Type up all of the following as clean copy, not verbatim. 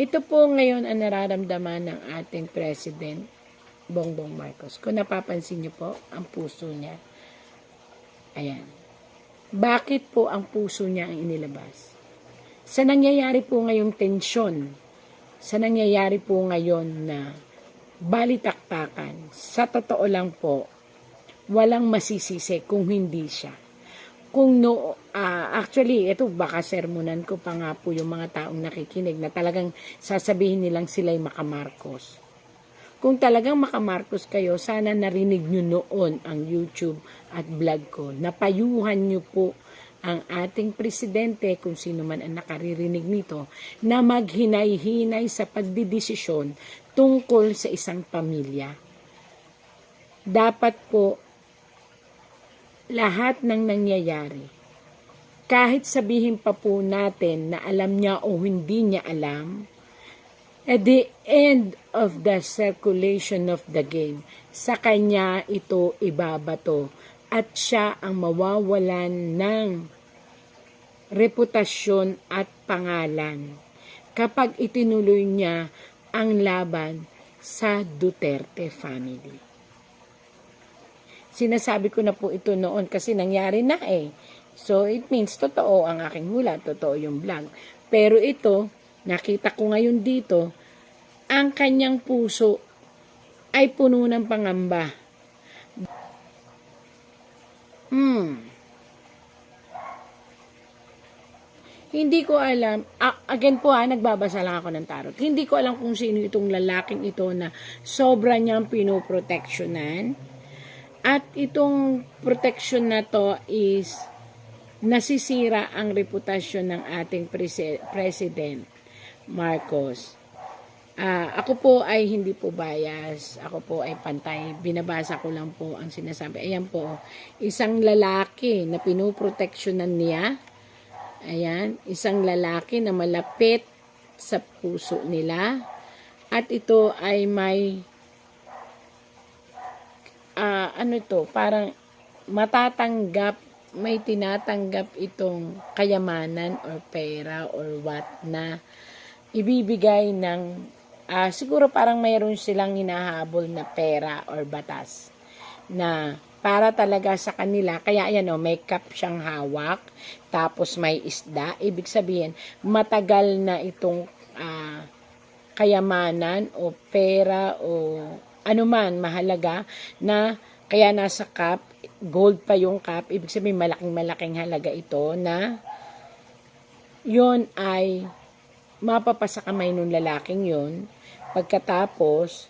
Ito po ngayon ang nararamdaman ng ating President Bongbong Marcos. Kung napapansin niyo po, ang puso niya. Ayan. Bakit po ang puso niya ang inilabas? Sa nangyayari po ngayong tensyon, sa nangyayari po ngayon na balitaktakan, sa totoo lang po, walang masisisi kung hindi siya. Actually, ito baka sermonan ko pa nga po yung mga taong nakikinig na talagang sasabihin nilang sila'y makamarcos. Kung talagang makamarcos kayo, sana narinig nyo noon ang YouTube at vlog ko. Napayuhan nyo po ang ating presidente, kung sino man ang nakaririnig nito, na maghinay-hinay sa pagdidesisyon tungkol sa isang pamilya. Dapat po lahat ng nangyayari, kahit sabihin pa po natin na alam niya o hindi niya alam, at the end of the circulation of the game, sa kanya ito ibabato at siya ang mawawalan ng reputasyon at pangalan kapag itinuloy niya ang laban sa Duterte family. Sinasabi ko na po ito noon kasi nangyari na eh. So, it means totoo ang aking hula, totoo yung vlog. Pero ito, nakita ko ngayon dito, ang kanyang puso ay puno ng pangamba. Hindi ko alam, again po nagbabasa lang ako ng tarot. Hindi ko alam kung sino itong lalaking ito na sobra niyang pinoproteksyonan. At itong protection na to is nasisira ang reputasyon ng ating President Marcos. Ako po ay hindi po bias. Ako po ay pantay. Binabasa ko lang po ang sinasabi. Ayan po, isang lalaki na pinoproteksyonan niya. Ayan, isang lalaki na malapit sa puso nila. At ito ay may parang matatanggap, may tinatanggap itong kayamanan or pera or what na ibibigay ng, siguro parang mayroon silang hinahabol na pera or batas na para talaga sa kanila. Kaya ayan may cup siyang hawak, tapos may isda. Ibig sabihin, matagal na itong kayamanan o pera o anuman mahalaga na kaya nasa cup, gold pa yung cup, ibig sabihin malaking halaga ito na yon ay mapapasa kamay ng lalaking yon pagkatapos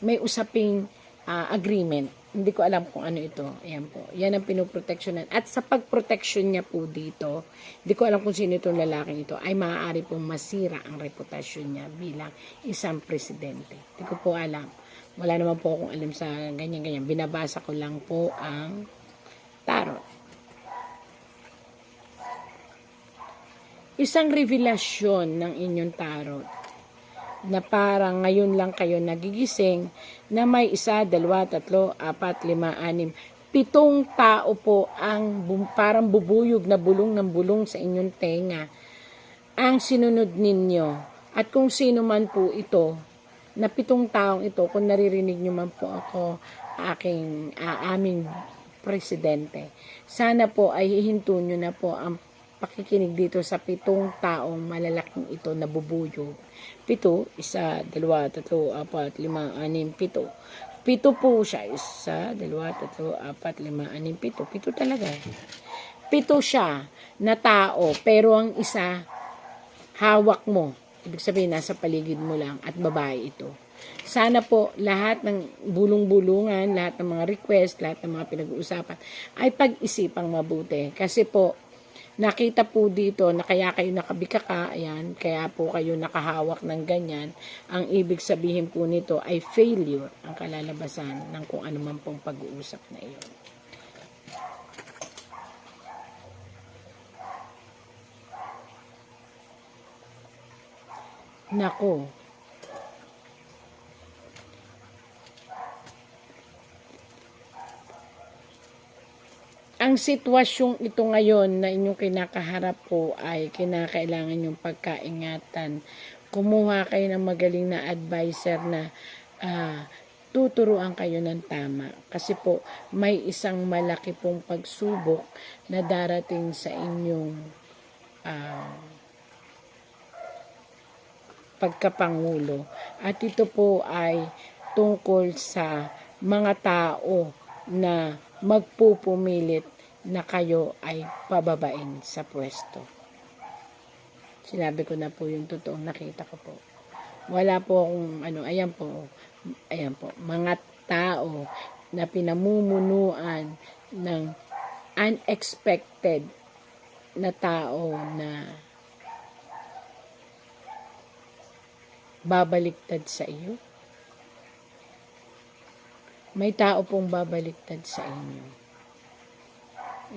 may usaping agreement. Hindi ko alam kung ano ito. Ayan po. Yan ang pinoproteksyonan. At sa pagproteksyon niya po dito, hindi ko alam kung sino itong lalaking ito, ay maaari pong masira ang reputasyon niya bilang isang presidente. Hindi ko po alam. Wala naman po akong alam sa ganyan-ganyan. Binabasa ko lang po ang tarot. Isang revelasyon ng inyong tarot na parang ngayon lang kayo nagigising na may 1, 2, 3, 4, 5, 6, 7 tao po ang parang bubuyog na bulong ng bulong sa inyong tenga ang sinunod ninyo. At kung sino man po ito, na 7 taong ito, kung naririnig nyo man po ako, aming presidente, sana po ay hihinto nyo na po ang pakikinig dito sa 7 taong malalaking ito na bubuyog. 7, 1, 2, 3, 4, 5, 6, 7. 7 po siya. 1, 2, 3, 4, 5, 6, 7. 7 talaga. 7 siya na tao, pero ang isa, hawak mo. Ibig sabihin, nasa paligid mo lang at babae ito. Sana po lahat ng bulong-bulungan, lahat ng mga request, lahat ng mga pinag-uusapan ay pag-isipang mabuti. Kasi po, nakita po dito na kaya kayo nakabikaka, ayan, kaya po kayo nakahawak ng ganyan. Ang ibig sabihin po nito ay failure, ang kalalabasan ng kung ano man pong pag-uusap na iyon. Nako. Ang sitwasyong ito ngayon na inyong kinakaharap po ay kinakailangan yung pagkaingatan, Kumuha kayo ng magaling na advisor na tuturuan kayo ng tama. Kasi po, may isang malaki pong pagsubok na darating sa inyong pagkapangulo. At ito po ay tungkol sa mga tao na magpupumilit na kayo ay pababain sa pwesto. Sinabi ko na po yung totoong nakita ko po. Wala po akong ayan po, mga tao na pinamumunuan ng unexpected na tao na babaliktad sa iyo. May tao pong babaliktad sa inyo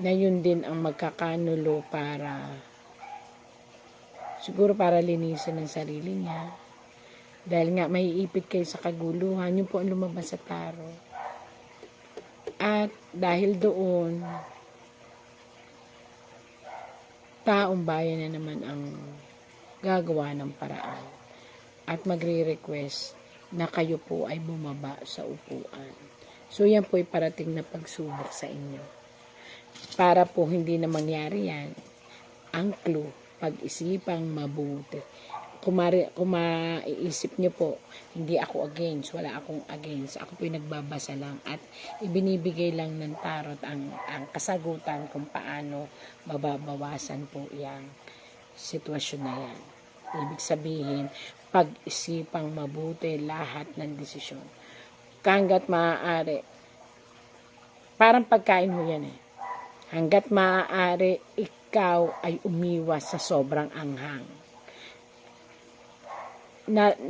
na yun din ang magkakanulo siguro para linisin ang sarili niya. Dahil nga may ipit kayo sa kaguluhan, yun po ang lumabas sa tarot. At dahil doon, taong bayan na naman ang gagawa ng paraan. At magre-request na kayo po ay bumaba sa upuan. So yan po ay parating na pagsubok sa inyo. Para po hindi na mangyari yan, ang clue, pag-isipang mabuti. Kung maiisip nyo po, hindi ako against, wala akong against. Ako po yung nagbabasa lang at ibinibigay lang ng tarot ang kasagutan kung paano mababawasan po yung sitwasyon na yan. Ibig sabihin, pag-isipang mabuti lahat ng desisyon. Hanggat maaari, parang pagkain ho yan eh. Hanggat maaari, ikaw ay umiwas sa sobrang anghang.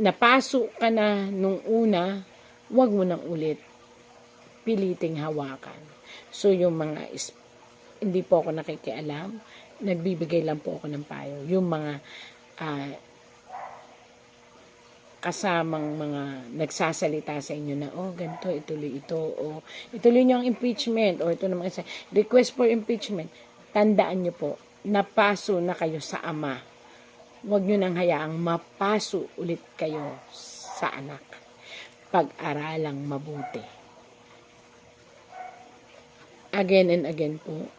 Napasok ka na nung una, wag mo nang ulit piliting hawakan. So yung mga hindi po ako nakikialam, nagbibigay lang po ako ng payo. Yung mga kasamang mga nagsasalita sa inyo na, ganito, ituloy ito, o ituloy nyo ang impeachment, o ito naman, request for impeachment. Tandaan nyo po, napaso na kayo sa ama. Huwag nyo nang hayaang mapaso ulit kayo sa anak. Pag-aralang mabuti. Again and again po.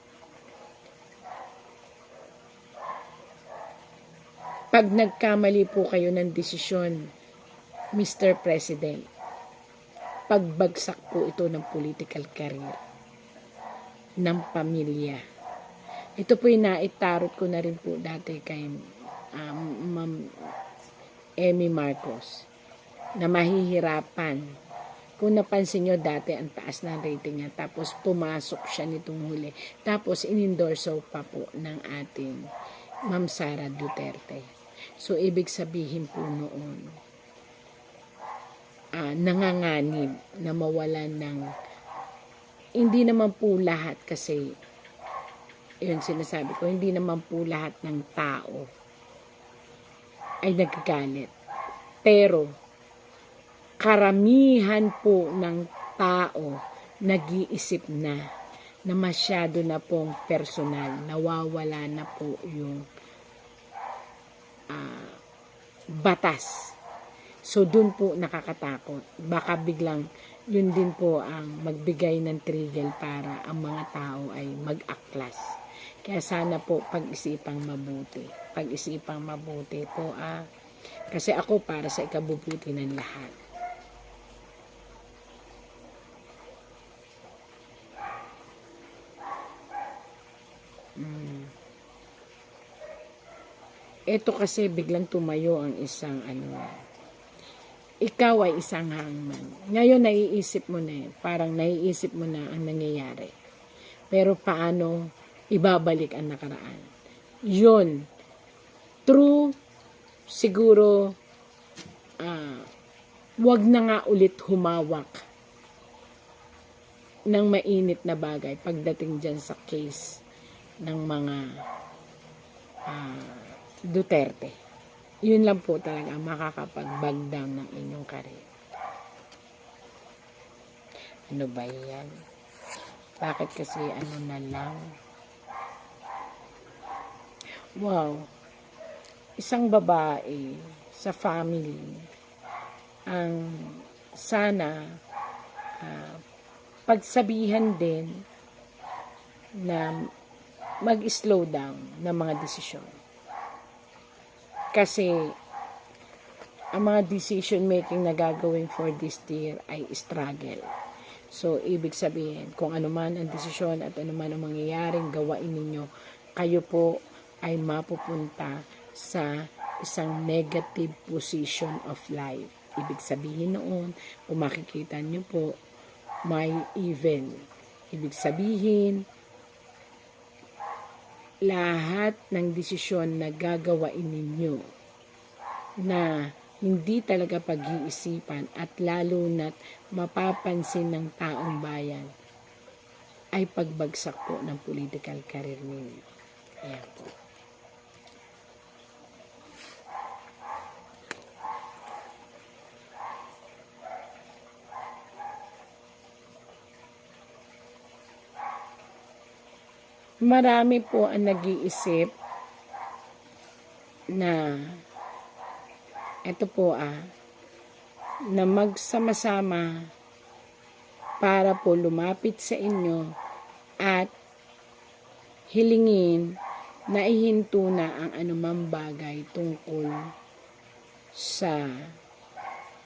Pag nagkamali po kayo ng desisyon, Mr. President, pagbagsak po ito ng political career, ng pamilya. Ito po yung naitarot ko na rin po dati kay Ma'am Amy Marcos, na mahihirapan. Kung napansin nyo dati, ang taas ng rating niya, tapos pumasok siya nitong huli. Tapos inendorso pa po ng ating Ma'am Sara Duterte. So, ibig sabihin po noon, nanganganib na mawalan ng, hindi naman po lahat kasi, yun sinasabi ko, hindi naman po lahat ng tao ay nagagalit. Pero, karamihan po ng tao nag-iisip na masyado na pong personal, nawawala na po yung batas. So, dun po nakakatakot. Baka biglang, yun din po ang magbigay ng trigger para ang mga tao ay mag-aklas. Kaya sana po pag-isipang mabuti. Pag-isipang mabuti po, kasi ako para sa ikabubuti ng lahat. Ito kasi biglang tumayo ang isang ikaw ay isang hangman. Ngayon naiisip mo na parang naiisip mo na ang nangyayari. Pero paano ibabalik ang nakaraan? Yun, true, siguro, wag na nga ulit humawak ng mainit na bagay pagdating dyan sa case ng mga Duterte. Yun lang po talaga makakapag-bagdown ng inyong career. Ano ba yan? Bakit kasi na lang? Wow. Isang babae sa family ang sana pagsabihan din na mag-slow down ng mga desisyon. Kasi ang mga decision making na gagawin for this year ay struggle. So, ibig sabihin, kung ano man ang desisyon at ano man ang mangyayaring gawain ninyo, kayo po ay mapupunta sa isang negative position of life. Ibig sabihin noon, kung makikita nyo po, may evil. Ibig sabihin, lahat ng desisyon na gagawain ninyo na hindi talaga pag-iisipan at lalo na't mapapansin ng taong bayan ay pagbagsak po ng political career ninyo. Ayan po. Marami po ang nag-iisip na ito po na magsama-sama para po lumapit sa inyo at hilingin na ihinto na ang anumang bagay tungkol sa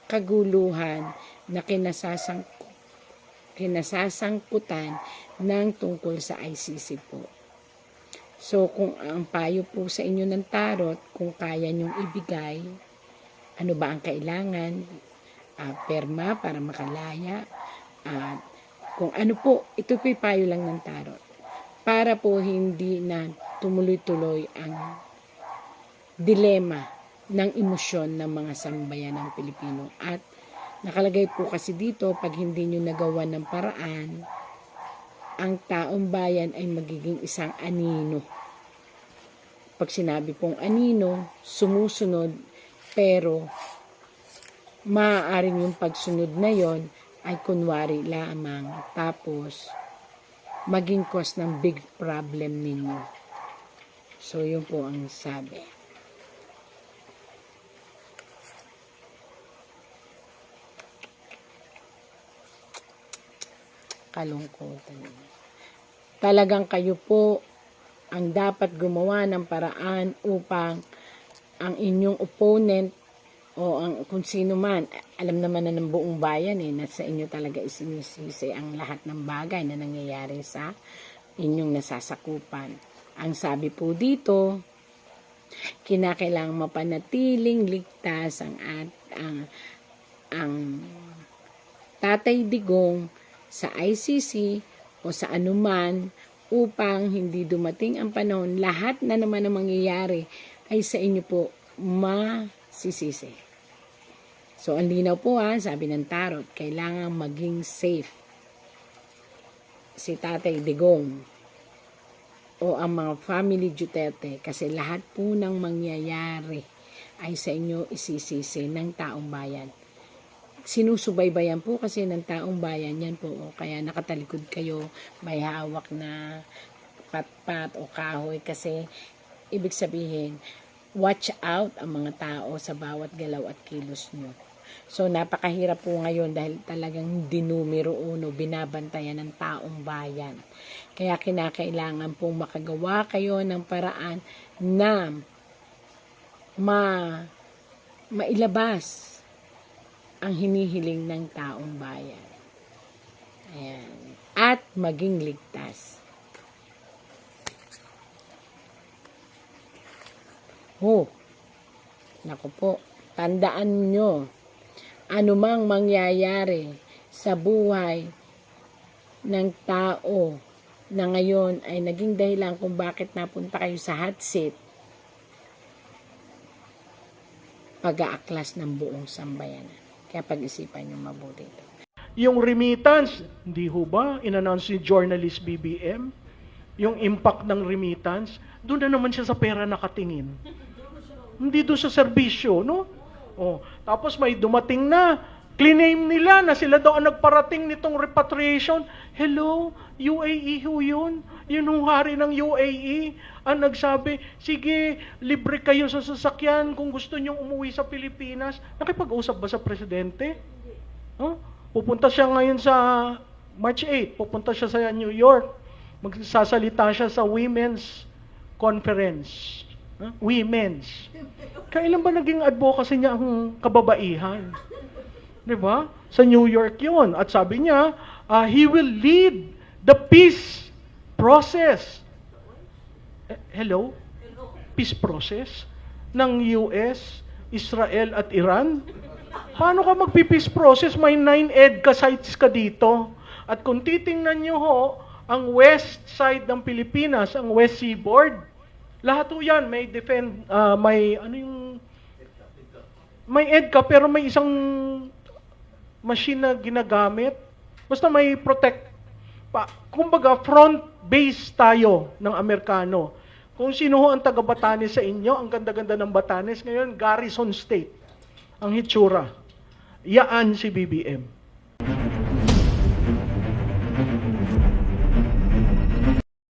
kaguluhan na kinasasangkutan ng tungkol sa ICC po. So, kung ang payo po sa inyo ng tarot, kung kaya nyong ibigay, ano ba ang kailangan, perma para makalaya, kung ano po, ito po'y payo lang ng tarot. Para po hindi na tumuloy-tuloy ang dilema ng emosyon ng mga sambayan ng Pilipino. At nakalagay po kasi dito, pag hindi nyo nagawa ng paraan, ang taong bayan ay magiging isang anino. Pag sinabi pong anino, sumusunod, pero maaaring yung pagsunod na yon ay kunwari lamang, tapos maging cause ng big problem ninyo. So, yun po ang sabi. Kalungkutan. Talagang kayo po ang dapat gumawa ng paraan upang ang inyong opponent o ang kung sino man, alam naman na ng buong bayan na sa inyo talaga isinisisi ang lahat ng bagay na nangyayari sa inyong nasasakupan. Ang sabi po dito, kinakailangang mapanatiling ligtas ang Tatay Digong sa ICC o sa anuman upang hindi dumating ang panahon, lahat na naman ang mangyayari ay sa inyo po masisisi. So, ang linaw po sabi ng tarot, kailangan maging safe si Tatay Digong o ang mga family Duterte kasi lahat po ng mangyayari ay sa inyo isisisi ng taong bayan. Sinusubaybayan po kasi ng taong bayan yan po. Kaya nakatalikod kayo, may hawak na pat-pat o kahoy kasi ibig sabihin, watch out ang mga tao sa bawat galaw at kilos nyo. So, napakahirap po ngayon dahil talagang dinumero uno, binabantayan ng taong bayan. Kaya kinakailangan pong makagawa kayo ng paraan na mailabas ang hinihiling ng taong bayan. Ayan. At maging ligtas. Naku po, tandaan nyo, anumang mangyayari sa buhay ng tao na ngayon ay naging dahilan kung bakit napunta kayo sa hot seat, pag-aaklas ng buong sambayanan. Kaya pag-isipan nyo mabuti ito. Yung remittance, hindi ho ba in-announce ni journalist BBM? Yung impact ng remittance, doon na naman siya sa pera nakatingin. Hindi doon sa serbisyo, no? Tapos may dumating na Claim nila na sila daw ang nagparating nitong repatriation. Hello, UAE ho yun. Yun ang hari ng UAE ang nagsabi, sige, libre kayo sa sasakyan kung gusto nyong umuwi sa Pilipinas. Nakipag-usap ba sa presidente? Huh? Pupunta siya ngayon sa March 8, pupunta siya sa New York. Magsasalita siya sa Women's Conference. Women's. Kailan ba naging advocacy niya ang kababaihan? Di ba? Sa New York yun. At sabi niya, he will lead the peace process. Hello? Peace process ng US, Israel at Iran? Paano ka magpi-peace process? May 9 EDCA sites ka dito. At kung titingnan nyo ho, ang west side ng Pilipinas, ang West Seaboard, lahat ho yan, may may EDCA pero may isang machine na ginagamit. Basta may protect. Kumbaga, front base tayo ng Amerikano. Kung sino ho ang taga Batanes sa inyo, ang ganda-ganda ng Batanes, ngayon, Garrison State. Ang hitsura. Yaan si BBM.